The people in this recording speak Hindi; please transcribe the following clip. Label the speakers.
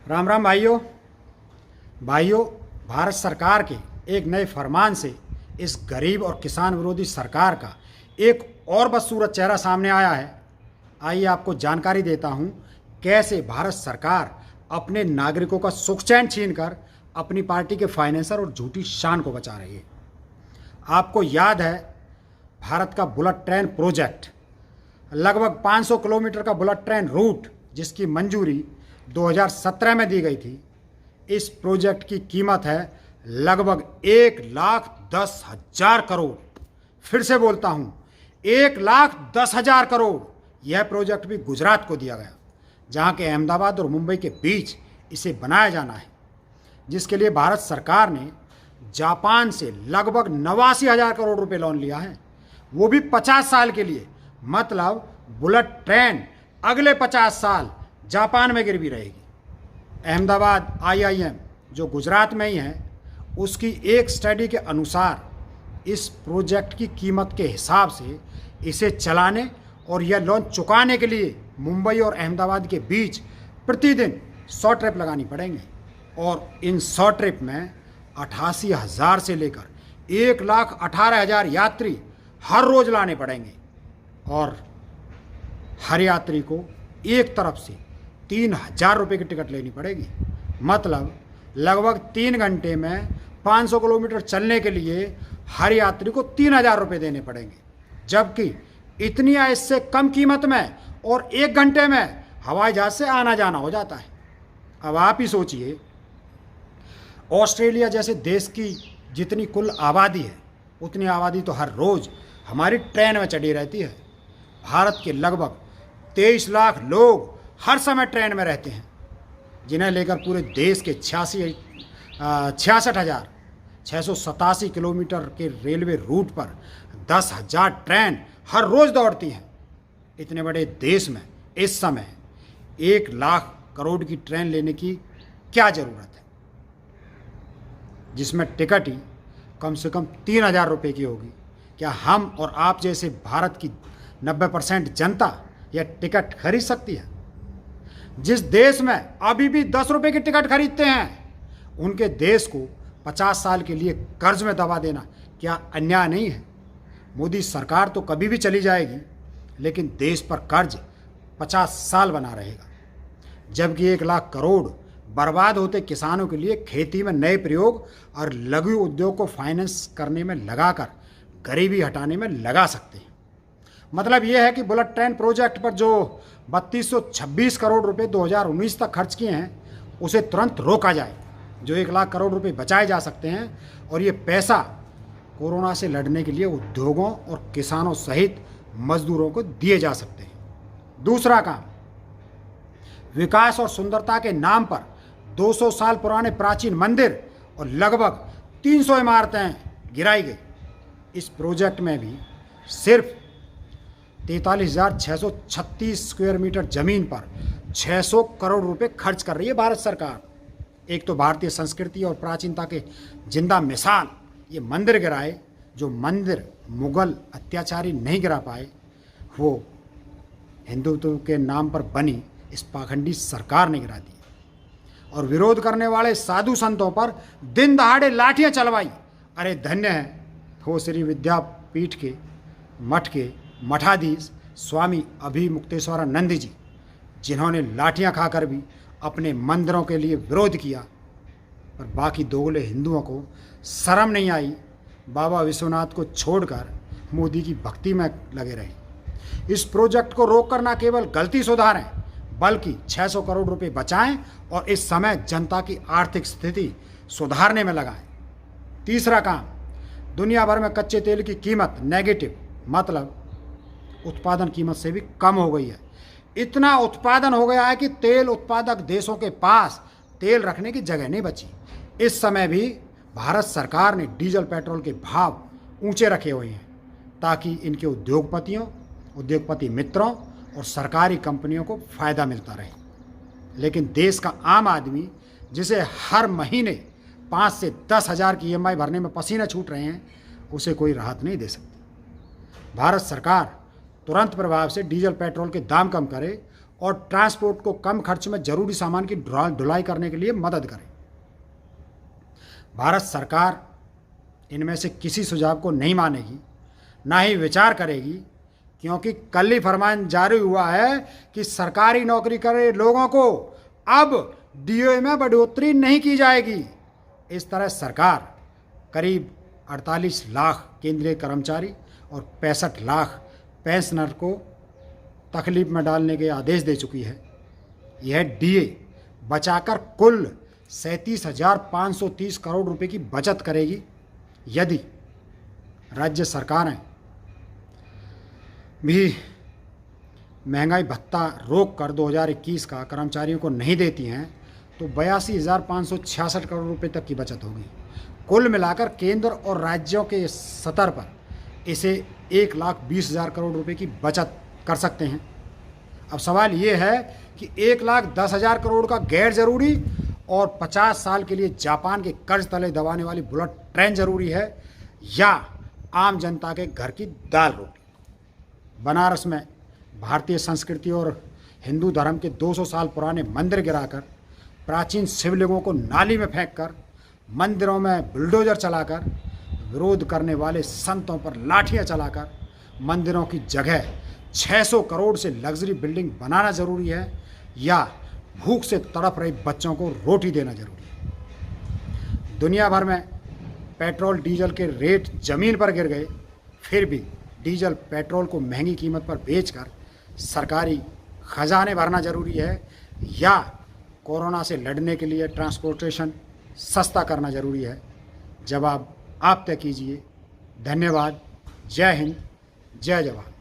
Speaker 1: राम राम भाइयों। भारत सरकार के एक नए फरमान से इस गरीब और किसान विरोधी सरकार का एक और बदसूरत चेहरा सामने आया है। आइए आपको जानकारी देता हूं कैसे भारत सरकार अपने नागरिकों का सुख चैन छीनकर अपनी पार्टी के फाइनेंसर और झूठी शान को बचा रही है। आपको याद है भारत का बुलेट ट्रेन प्रोजेक्ट, लगभग 500 किलोमीटर का बुलेट ट्रेन रूट जिसकी मंजूरी 2017 में दी गई थी। इस प्रोजेक्ट की कीमत है लगभग 1,10,000 करोड़। फिर से बोलता हूँ, 1,10,000 करोड़। यह प्रोजेक्ट भी गुजरात को दिया गया, जहाँ के अहमदाबाद और मुंबई के बीच इसे बनाया जाना है, जिसके लिए भारत सरकार ने जापान से लगभग 89,000 करोड़ रुपए लोन लिया है, वो भी 50 साल के लिए। मतलब बुलेट ट्रेन अगले 50 साल जापान में गिरवी रहेगी। अहमदाबाद IIM जो गुजरात में ही है, उसकी एक स्टडी के अनुसार इस प्रोजेक्ट की कीमत के हिसाब से इसे चलाने और यह लोन चुकाने के लिए मुंबई और अहमदाबाद के बीच प्रतिदिन 100 ट्रिप लगानी पड़ेंगे, और इन 100 ट्रिप में 88,000 से लेकर 1,18,000 यात्री हर रोज लाने पड़ेंगे, और हर यात्री को एक तरफ से 3,000 रुपये की टिकट लेनी पड़ेगी। मतलब लगभग 3 घंटे में 500 किलोमीटर चलने के लिए हर यात्री को 3,000 रुपये देने पड़ेंगे, जबकि इतनी या इससे कम कीमत में और 1 घंटे में हवाई जहाज से आना जाना हो जाता है। अब आप ही सोचिए, ऑस्ट्रेलिया जैसे देश की जितनी कुल आबादी है, उतनी आबादी तो हर रोज़ हमारी ट्रेन में चढ़ी रहती है। भारत के लगभग 23 लाख लोग हर समय ट्रेन में रहते हैं, जिन्हें लेकर पूरे देश के 66,687 किलोमीटर के रेलवे रूट पर 10,000 ट्रेन हर रोज़ दौड़ती हैं। इतने बड़े देश में इस समय 1 लाख करोड़ की ट्रेन लेने की क्या ज़रूरत है, जिसमें टिकट ही कम से कम 3,000 रुपये की होगी। क्या हम और आप जैसे भारत की 90% जनता यह टिकट खरीद सकती है? जिस देश में अभी भी 10 रुपये की टिकट खरीदते हैं, उनके देश को 50 साल के लिए कर्ज में दबा देना क्या अन्याय नहीं है? मोदी सरकार तो कभी भी चली जाएगी, लेकिन देश पर कर्ज 50 साल बना रहेगा। जबकि 1 लाख करोड़ बर्बाद होते किसानों के लिए खेती में नए प्रयोग और लघु उद्योग को फाइनेंस करने में लगाकर गरीबी हटाने में लगा सकते हैं। मतलब यह है कि बुलेट ट्रेन प्रोजेक्ट पर जो 3,226 करोड़ रुपए 2019 तक खर्च किए हैं, उसे तुरंत रोका जाए, जो 1 लाख करोड़ रुपए बचाए जा सकते हैं, और ये पैसा कोरोना से लड़ने के लिए उद्योगों और किसानों सहित मजदूरों को दिए जा सकते हैं। दूसरा काम, विकास और सुंदरता के नाम पर 200 साल पुराने प्राचीन मंदिर और लगभग 300 इमारतें गिराई गई। इस प्रोजेक्ट में भी सिर्फ 43,636 स्क्वायर मीटर जमीन पर 600 करोड़ रुपए खर्च कर रही है भारत सरकार। एक तो भारतीय संस्कृति और प्राचीनता के जिंदा मिसाल ये मंदिर गिराए, जो मंदिर मुगल अत्याचारी नहीं गिरा पाए, वो हिंदुत्व के नाम पर बनी इस पाखंडी सरकार ने गिरा दी। और विरोध करने वाले साधु संतों पर दिन दहाड़े लाठियां चलवाई। अरे धन्य है हो श्री विद्यापीठ के मठ के मठाधीश स्वामी अभिमुक्तेश्वरानंद जी, जिन्होंने लाठियां खाकर भी अपने मंदिरों के लिए विरोध किया। पर बाकी दोगले हिंदुओं को शर्म नहीं आई, बाबा विश्वनाथ को छोड़कर मोदी की भक्ति में लगे रहे। इस प्रोजेक्ट को रोककर न केवल गलती सुधारें, बल्कि 600 करोड़ रुपए बचाएं और इस समय जनता की आर्थिक स्थिति सुधारने में लगाएं। तीसरा काम, दुनिया भर में कच्चे तेल की कीमत नेगेटिव, मतलब उत्पादन कीमत से भी कम हो गई है। इतना उत्पादन हो गया है कि तेल उत्पादक देशों के पास तेल रखने की जगह नहीं बची। इस समय भी भारत सरकार ने डीजल पेट्रोल के भाव ऊंचे रखे हुए हैं, ताकि इनके उद्योगपति मित्रों और सरकारी कंपनियों को फ़ायदा मिलता रहे। लेकिन देश का आम आदमी, जिसे हर महीने 5 से 10,000 की EMI भरने में पसीने छूट रहे हैं, उसे कोई राहत नहीं दे सकती। भारत सरकार तुरंत प्रभाव से डीजल पेट्रोल के दाम कम करे और ट्रांसपोर्ट को कम खर्च में जरूरी सामान की ढुलाई करने के लिए मदद करें। भारत सरकार इनमें से किसी सुझाव को नहीं मानेगी, ना ही विचार करेगी, क्योंकि कल ही फरमान जारी हुआ है कि सरकारी नौकरी करे लोगों को अब डीए में बढ़ोतरी नहीं की जाएगी। इस तरह सरकार करीब 48 लाख केंद्रीय कर्मचारी और 65 लाख पेंशनर को तकलीफ में डालने के आदेश दे चुकी है। यह डीए बचाकर कुल 37,530 करोड़ रुपए की बचत करेगी यदि राज्य सरकारें भी महंगाई भत्ता रोक कर 2021 का कर्मचारियों को नहीं देती हैं तो 82,566 करोड़ रुपए तक की बचत होगी। कुल मिलाकर केंद्र और राज्यों के स्तर पर इसे 1,20,000 करोड़ रुपए की बचत कर सकते हैं। अब सवाल ये है कि 1,10,000 करोड़ का गैर जरूरी और 50 साल के लिए जापान के कर्ज तले दबाने वाली बुलेट ट्रेन जरूरी है या आम जनता के घर की दाल रोटी। बनारस में भारतीय संस्कृति और हिंदू धर्म के 200 साल पुराने मंदिर गिराकर, प्राचीन शिवलिंगों को नाली में फेंककर, मंदिरों में बुलडोजर चलाकर, विरोध करने वाले संतों पर लाठियां चलाकर मंदिरों की जगह 600 करोड़ से लग्जरी बिल्डिंग बनाना जरूरी है या भूख से तड़प रहे बच्चों को रोटी देना जरूरी है। दुनिया भर में पेट्रोल डीजल के रेट जमीन पर गिर गए, फिर भी डीजल पेट्रोल को महंगी कीमत पर बेचकर सरकारी खजाने भरना जरूरी है या कोरोना से लड़ने के लिए ट्रांसपोर्टेशन सस्ता करना जरूरी है। जवाब आप तय कीजिए। धन्यवाद। जय हिंद, जय जवान।